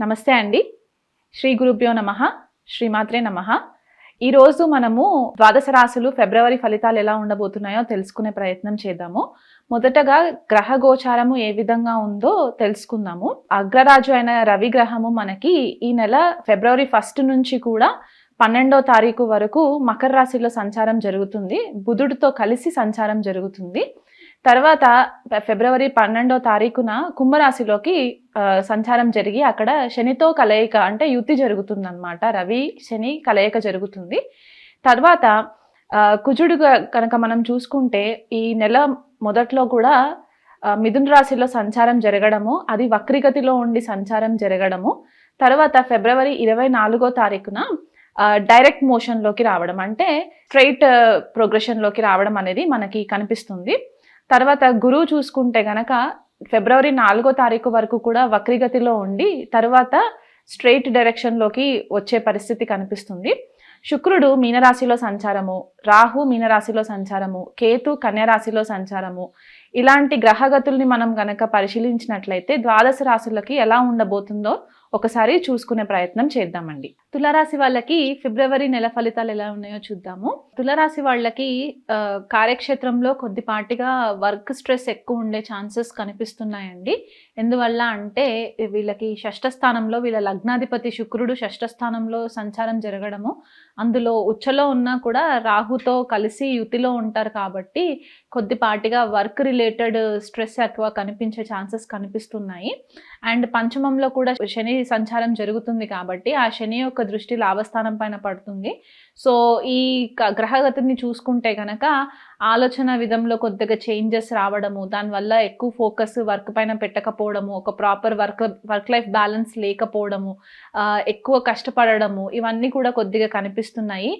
నమస్తే అండి. శ్రీ గురుభ్యో నమః. శ్రీమాత్రే నమః. ఈరోజు మనము ద్వాదశ రాశులు ఫిబ్రవరి ఫలితాలు ఎలా ఉండబోతున్నాయో తెలుసుకునే ప్రయత్నం చేద్దాము. మొదటగా గ్రహ గోచారము ఏ విధంగా ఉందో తెలుసుకుందాము. అగ్రరాజు అయిన రవి గ్రహము మనకి ఈ నెల ఫిబ్రవరి 1 నుంచి కూడా 12వ తారీఖు వరకు మకర రాశిలో సంచారం జరుగుతుంది. బుధుడితో కలిసి సంచారం జరుగుతుంది. తర్వాత ఫిబ్రవరి 12వ తారీఖున కుంభరాశిలోకి సంచారం జరిగి అక్కడ శనితో కలయిక అంటే యుతి జరుగుతుందన్నమాట. రవి శని కలయిక జరుగుతుంది. తర్వాత కుజుడు కనుక మనం చూసుకుంటే ఈ నెల మొదట్లో కూడా మిథున రాశిలో సంచారం జరగడము, అది వక్రిగతిలో ఉండి సంచారం జరగడము, తర్వాత ఫిబ్రవరి 24వ తారీఖున డైరెక్ట్ మోషన్లోకి రావడం అంటే స్ట్రైట్ ప్రోగ్రెషన్లోకి రావడం అనేది మనకి కనిపిస్తుంది. తర్వాత గురువు చూసుకుంటే గనక ఫిబ్రవరి 4వ తారీఖు వరకు కూడా వక్రిగతిలో ఉండి తర్వాత స్ట్రైట్ డైరెక్షన్లోకి వచ్చే పరిస్థితి కనిపిస్తుంది. శుక్రుడు మీనరాశిలో సంచారము, రాహు మీనరాశిలో సంచారము, కేతు కన్యరాశిలో సంచారము, ఇలాంటి గ్రహగతుల్ని మనం గనక పరిశీలించినట్లయితే ద్వాదశ రాశులకి ఎలా ఉండబోతుందో ఒకసారి చూసుకునే ప్రయత్నం చేద్దామండి. తులారాశి వాళ్ళకి ఫిబ్రవరి నెల ఫలితాలు ఎలా ఉన్నాయో చూద్దాము. తులారాశి వాళ్ళకి కార్యక్షేత్రంలో కొద్దిపాటిగా వర్క్ స్ట్రెస్ ఎక్కువ ఉండే ఛాన్సెస్ కనిపిస్తున్నాయండి. ఎందువల్ల అంటే వీళ్ళకి షష్ఠ స్థానంలో వీళ్ళ లగ్నాధిపతి శుక్రుడు షష్ఠ స్థానంలో సంచారం జరగడము, అందులో ఉచ్చలో ఉన్నా కూడా రాహుతో కలిసి యుతిలో ఉంటారు కాబట్టి కొద్దిపాటిగా వర్క్ రిలేటెడ్ స్ట్రెస్ ఎక్కువ కనిపించే ఛాన్సెస్ కనిపిస్తున్నాయి. అండ్ పంచమంలో కూడా శని సంచారం జరుగుతుంది కాబట్టి ఆ శని యొక్క దృష్టి లాభస్థానం పైన పడుతుంది. సో ఈ గ్రహగతిని చూసుకుంటే కనుక ఆలోచన విధంలో కొద్దిగా చేంజెస్ రావడము, దానివల్ల ఎక్కువ ఫోకస్ వర్క్ పైన పెట్టకపోవడము, ఒక ప్రాపర్ వర్క్ లైఫ్ బ్యాలెన్స్ లేకపోవడము, ఎక్కువ కష్టపడము, ఇవన్నీ కూడా కొద్దిగా కనిపిస్తున్నాయి.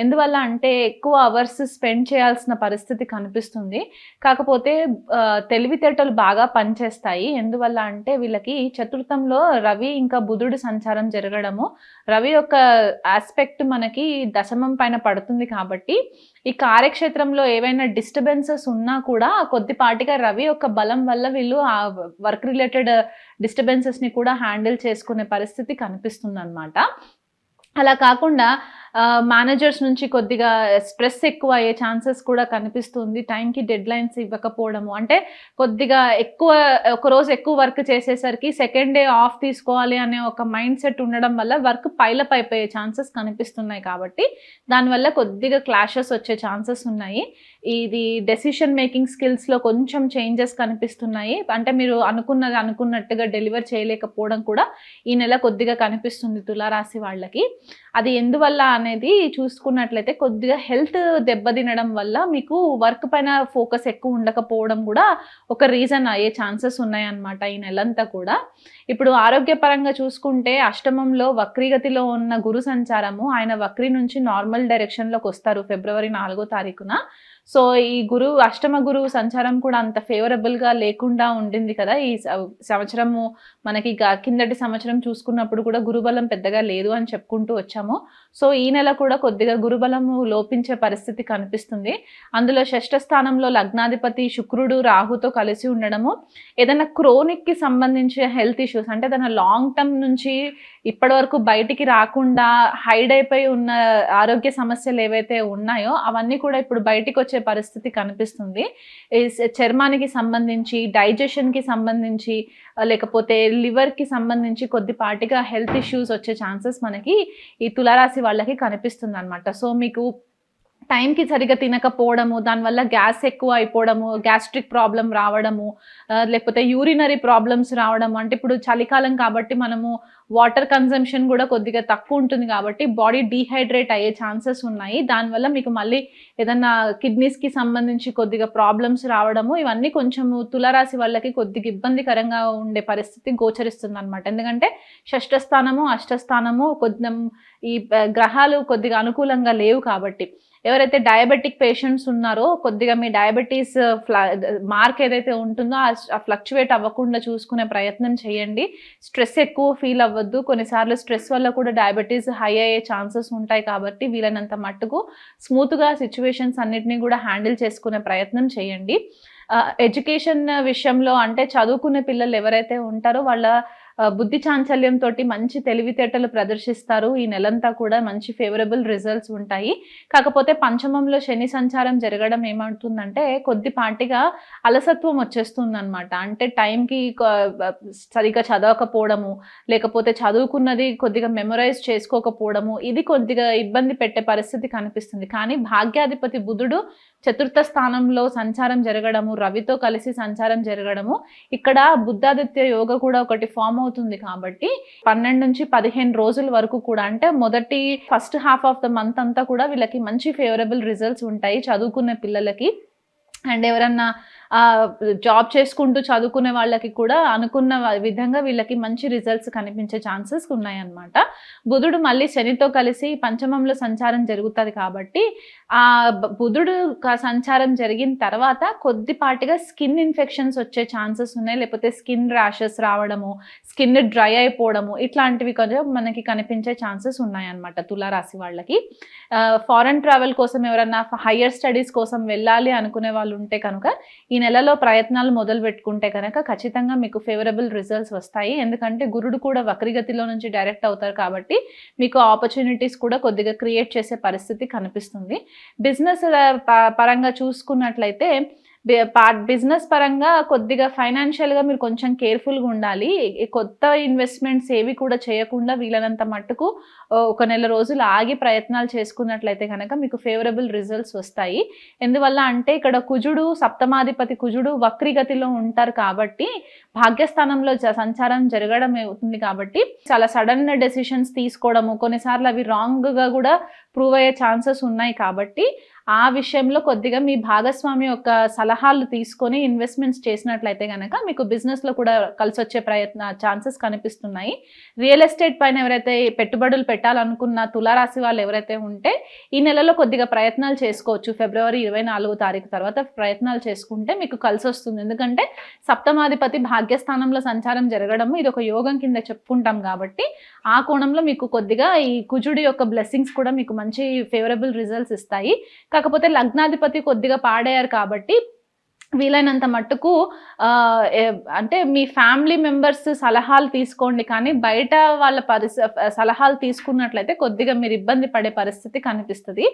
ఎందువల్ల అంటే ఎక్కువ అవర్స్ స్పెండ్ చేయాల్సిన పరిస్థితి కనిపిస్తుంది. కాకపోతే తెలివితేటలు బాగా పనిచేస్తాయి. ఎందువల్ల అంటే వీళ్ళకి చతుర్థంలో రవి ఇంకా బుధుడు సంచారం జరగడము, రవి యొక్క ఆస్పెక్ట్ మనకి దశమం పైన పడుతుంది కాబట్టి ఈ కార్యక్షేత్రంలో ఏవైనా డిస్టర్బెన్సెస్ ఉన్నా కూడా కొద్దిపాటిగా రవి యొక్క బలం వల్ల వీళ్ళు ఆ వర్క్ రిలేటెడ్ డిస్టర్బెన్సెస్ని కూడా హ్యాండిల్ చేసుకునే పరిస్థితి కనిపిస్తుంది అన్నమాట. అలా కాకుండా మేనేజర్స్ నుంచి కొద్దిగా స్ట్రెస్ ఎక్కువ అయ్యే ఛాన్సెస్ కూడా కనిపిస్తుంది. టైంకి డెడ్ లైన్స్ ఇవ్వకపోవడము, అంటే కొద్దిగా ఒకరోజు ఎక్కువ వర్క్ చేసేసరికి సెకండ్ డే ఆఫ్ తీసుకోవాలి అనే ఒక మైండ్ సెట్ ఉండడం వల్ల వర్క్ పైలప్ అయిపోయే ఛాన్సెస్ కనిపిస్తున్నాయి. కాబట్టి దానివల్ల కొద్దిగా క్లాషెస్ వచ్చే ఛాన్సెస్ ఉన్నాయి. ఇది డెసిషన్ మేకింగ్ స్కిల్స్లో కొంచెం చేంజెస్ కనిపిస్తున్నాయి. అంటే మీరు అనుకున్నట్టుగా డెలివర్ చేయలేకపోవడం కూడా ఈ నెల కొద్దిగా కనిపిస్తుంది తులారాశి వాళ్ళకి. అది ఎందువల్ల అనేది చూసుకున్నట్లయితే కొద్దిగా హెల్త్ దెబ్బతినడం వల్ల మీకు వర్క్ పైన ఫోకస్ ఎక్కువ ఉండకపోవడం కూడా ఒక రీజన్ అయ్యే ఛాన్సెస్ ఉన్నాయన్నమాట ఈ నెలంతా కూడా. ఇప్పుడు ఆరోగ్యపరంగా చూసుకుంటే అష్టమంలో వక్రీగతిలో ఉన్న గురు సంచారము, ఆయన వక్రీ నుంచి నార్మల్ డైరెక్షన్లోకి వస్తారు ఫిబ్రవరి 4వ తారీఖున. సో ఈ అష్టమ గురువు సంచారం కూడా అంత ఫేవరబుల్గా లేకుండా ఉండింది కదా ఈ సంవత్సరము. మనకి కిందటి సంవత్సరం చూసుకున్నప్పుడు కూడా గురుబలం పెద్దగా లేదు అని చెప్పుకుంటూ వచ్చాము. సో ఈ నెల కూడా కొద్దిగా గురుబలము లోపించే పరిస్థితి కనిపిస్తుంది. అందులో షష్ఠ స్థానంలో లగ్నాధిపతి శుక్రుడు రాహుతో కలిసి ఉండడము, ఏదైనా క్రోనిక్కి సంబంధించిన హెల్త్ ఇష్యూస్ అంటే ఏదైనా లాంగ్ టర్మ్ నుంచి ఇప్పటి వరకు బయటికి రాకుండా హైడ్ అయిపోయి ఉన్న ఆరోగ్య సమస్యలు ఏవైతే ఉన్నాయో అవన్నీ కూడా ఇప్పుడు బయటికి వచ్చే పరిస్థితి కనిపిస్తుంది. చర్మానికి సంబంధించి, డైజెషన్కి సంబంధించి, లేకపోతే లివర్కి సంబంధించి కొద్దిపాటిగా హెల్త్ ఇష్యూస్ వచ్చే ఛాన్సెస్ మనకి ఈ తులారాశి వాళ్ళకి కనిపిస్తుంది అనమాట. సో మీకు టైంకి సరిగ్గా తినకపోవడము, దానివల్ల గ్యాస్ ఎక్కువ అయిపోవడము, గ్యాస్ట్రిక్ ప్రాబ్లం రావడము, లేకపోతే యూరినరీ ప్రాబ్లమ్స్ రావడము. అంటే ఇప్పుడు చలికాలం కాబట్టి మనము వాటర్ కన్జంప్షన్ కూడా కొద్దిగా తక్కువ ఉంటుంది కాబట్టి బాడీ డీహైడ్రేట్ అయ్యే ఛాన్సెస్ ఉన్నాయి. దానివల్ల మీకు మళ్ళీ ఏదన్నా కిడ్నీస్కి సంబంధించి కొద్దిగా ప్రాబ్లమ్స్ రావడము, ఇవన్నీ కొంచెము తులారాశి వాళ్ళకి కొద్దిగా ఇబ్బందికరంగా ఉండే పరిస్థితి గోచరిస్తుంది అనమాట. ఎందుకంటే షష్ఠ స్థానము, అష్టస్థానము కొంచెం ఈ గ్రహాలు కొద్దిగా అనుకూలంగా లేవు కాబట్టి. ఎవరైతే డయాబెటిక్ పేషెంట్స్ ఉన్నారో కొద్దిగా మీ డయాబెటీస్ మార్క్ ఏదైతే ఉంటుందో ఆ ఫ్లక్చువేట్ అవ్వకుండా చూసుకునే ప్రయత్నం చేయండి. స్ట్రెస్ ఎక్కువ ఫీల్ అవ్వద్దు. కొన్నిసార్లు స్ట్రెస్ వల్ల కూడా డయాబెటీస్ హై అయ్యే ఛాన్సెస్ ఉంటాయి కాబట్టి వీలైనంత మట్టుకు స్మూత్గా సిచ్యువేషన్స్ అన్నిటినీ కూడా హ్యాండిల్ చేసుకునే ప్రయత్నం చేయండి. ఎడ్యుకేషన్ విషయంలో అంటే చదువుకునే పిల్లలు ఎవరైతే ఉంటారో వాళ్ళ బుద్ధి చాంచల్యంతో మంచి తెలివితేటలు ప్రదర్శిస్తారు. ఈ నెలంతా కూడా మంచి ఫేవరబుల్ రిజల్ట్స్ ఉంటాయి. కాకపోతే పంచమంలో శని సంచారం జరగడం ఏమవుతుందంటే కొద్దిపాటిగా అలసత్వం వచ్చేస్తుందనమాట. అంటే టైంకి సరిగ్గా చదవకపోవడము, లేకపోతే చదువుకున్నది కొద్దిగా మెమరైజ్ చేసుకోకపోవడము, ఇది కొద్దిగా ఇబ్బంది పెట్టే పరిస్థితి కనిపిస్తుంది. కానీ భాగ్యాధిపతి బుధుడు చతుర్థ స్థానంలో సంచారం జరగడము, రవితో కలిసి సంచారం జరగడము, ఇక్కడ బుద్ధాదిత్య యోగ కూడా ఒకటి ఫామ్ అవుతుంది కాబట్టి 12-15 రోజుల వరకు కూడా, అంటే first half of the month అంతా కూడా వీళ్ళకి మంచి ఫేవరబుల్ రిజల్ట్స్ ఉంటాయి చదువుకునే పిల్లలకి. అండ్ ఎవరన్నా జాబ్ చేసుకుంటూ చదువుకునే వాళ్ళకి కూడా అనుకున్న విధంగా వీళ్ళకి మంచి రిజల్ట్స్ కనిపించే ఛాన్సెస్ ఉన్నాయన్నమాట. బుధుడు మళ్ళీ శనితో కలిసి పంచమంలో సంచారం జరుగుతుంది కాబట్టి ఆ బుధుడు సంచారం జరిగిన తర్వాత కొద్దిపాటిగా స్కిన్ ఇన్ఫెక్షన్స్ వచ్చే ఛాన్సెస్ ఉన్నాయి. లేకపోతే స్కిన్ ర్యాషెస్ రావడము, స్కిన్ డ్రై అయిపోవడము, ఇట్లాంటివి కొంచెం మనకి కనిపించే ఛాన్సెస్ ఉన్నాయన్నమాట తులారాశి వాళ్ళకి. ఫారెన్ ట్రావెల్ కోసం ఎవరన్నా హయ్యర్ స్టడీస్ కోసం వెళ్ళాలి అనుకునే వాళ్ళు ఉంటే కనుక ఈ నెలలో ప్రయత్నాలు మొదలు పెట్టుకుంటే కనుక ఖచ్చితంగా మీకు ఫేవరబుల్ రిజల్ట్స్ వస్తాయి. ఎందుకంటే గురుడు కూడా వక్రగతిలో నుంచి డైరెక్ట్ అవుతారు కాబట్టి మీకు ఆపర్చునిటీస్ కూడా కొద్దిగా క్రియేట్ చేసే పరిస్థితి కనిపిస్తుంది. బిజినెస్ పరంగా చూసుకున్నట్లయితే బిజినెస్ పరంగా కొద్దిగా ఫైనాన్షియల్గా మీరు కొంచెం కేర్ఫుల్గా ఉండాలి. కొత్త ఇన్వెస్ట్మెంట్స్ ఏవి కూడా చేయకుండా వీలైనంత మట్టుకు ఒక నెల రోజులు ఆగి ప్రయత్నాలు చేసుకున్నట్లయితే కనుక మీకు ఫేవరబుల్ రిజల్ట్స్ వస్తాయి. ఎందువల్ల అంటే ఇక్కడ కుజుడు, సప్తమాధిపతి కుజుడు వక్రిగతిలో ఉంటారు కాబట్టి భాగ్యస్థానంలో సంచారం జరగడం అవుతుంది కాబట్టి చాలా సడన్ డెసిషన్స్ తీసుకోవడము, కొన్నిసార్లు అవి రాంగ్గా కూడా ప్రూవ్ అయ్యే ఛాన్సెస్ ఉన్నాయి. కాబట్టి ఆ విషయంలో కొద్దిగా మీ భాగస్వామి యొక్క సలహాలు తీసుకొని ఇన్వెస్ట్మెంట్స్ చేసినట్లయితే కనుక మీకు బిజినెస్లో కూడా కలిసి వచ్చే ఛాన్సెస్ కనిపిస్తున్నాయి. రియల్ ఎస్టేట్ పైన ఎవరైతే పెట్టుబడులు పెట్టాలనుకున్న తులారాశి వాళ్ళు ఎవరైతే ఉంటే ఈ నెలలో కొద్దిగా ప్రయత్నాలు చేసుకోవచ్చు. ఫిబ్రవరి 24వ తారీఖు తర్వాత ప్రయత్నాలు చేసుకుంటే మీకు కలిసి వస్తుంది. ఎందుకంటే సప్తమాధిపతి భాగ్యస్థానంలో సంచారం జరగడము ఇది ఒక యోగం కింద చెప్పుకుంటాం కాబట్టి ఆ కోణంలో మీకు కొద్దిగా ఈ కుజుడి యొక్క బ్లెస్సింగ్స్ కూడా మీకు మంచి ఫేవరబుల్ రిజల్ట్స్ ఇస్తాయి. కాకపోతే లగ్నాధిపతి కొద్దిగా పాడయ్యారు కాబట్టి వీలైనంత మట్టుకు అంటే మీ ఫ్యామిలీ మెంబర్స్ సలహాలు తీసుకోండి, కానీ బయట వాళ్ళ సలహాలు తీసుకున్నట్లయితే కొద్దిగా మీరు ఇబ్బంది పడే పరిస్థితి కనిపిస్తుంది.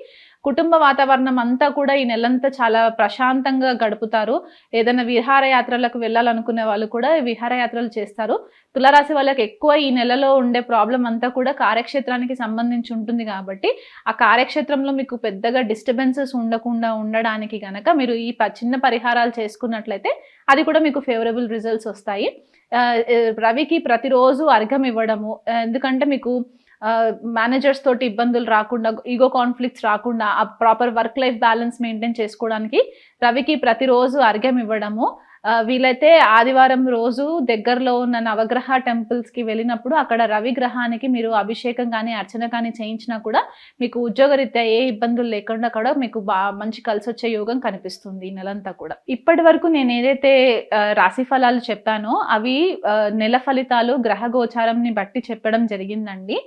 కుటుంబ వాతావరణం అంతా కూడా ఈ నెలంతా చాలా ప్రశాంతంగా గడుపుతారు. ఏదైనా విహారయాత్రలకు వెళ్ళాలనుకునే వాళ్ళు కూడా విహారయాత్రలు చేస్తారు. తులారాశి వాళ్ళకి ఎక్కువ ఈ నెలలో ఉండే ప్రాబ్లం అంతా కూడా కార్యక్షేత్రానికి సంబంధించి ఉంటుంది కాబట్టి ఆ కార్యక్షేత్రంలో మీకు పెద్దగా డిస్టర్బెన్సెస్ ఉండకుండా ఉండడానికి కనుక మీరు ఈ చిన్న పరిహారాలు చేసుకున్నట్లయితే అది కూడా మీకు ఫేవరబుల్ రిజల్ట్స్ వస్తాయి. రవికి ప్రతిరోజు అర్ఘ్యం ఇవ్వడము, ఎందుకంటే మీకు మేనేజర్స్ తోటి ఇబ్బందులు రాకుండా, ఈగో కాన్ఫ్లిక్ట్స్ రాకుండా ఆ proper work life balance maintain చేసుకోవడానికి రవికి ప్రతిరోజు అర్ఘ్యం ఇవ్వడము, వీలైతే ఆదివారం రోజు దగ్గరలో ఉన్న నవగ్రహ టెంపుల్స్కి వెళ్ళినప్పుడు అక్కడ రవి గ్రహానికి మీరు అభిషేకం కానీ అర్చన కానీ చేయించినా కూడా మీకు ఉద్యోగరీత్యా ఏ ఇబ్బందులు లేకుండా కూడా మీకు మంచి కలిసి వచ్చే యోగం కనిపిస్తుంది ఈ నెలంతా కూడా. ఇప్పటి వరకు నేను ఏదైతే రాశి ఫలాలు చెప్పానో అవి నెల ఫలితాలు గ్రహ గోచారంని బట్టి చెప్పడం జరిగిందండి.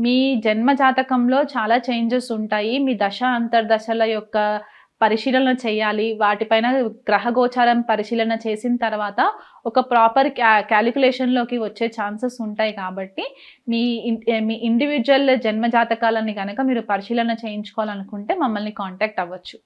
మీ జన్మ జాతకంలో చాలా చేంజెస్ ఉంటాయి. మీ దశ అంతర్దశల యొక్క పరిశీలన చేయాలి. వాటిపైన గ్రహ గోచారం పరిశీలన చేసిన తర్వాత ఒక ప్రాపర్ క్యాలిక్యులేషన్లోకి వచ్చే ఛాన్సెస్ ఉంటాయి. కాబట్టి మీ ఇండివిజువల్ జన్మ జాతకాలని కనుక మీరు పరిశీలన చేయించుకోవాలనుకుంటే మమ్మల్ని కాంటాక్ట్ అవ్వచ్చు.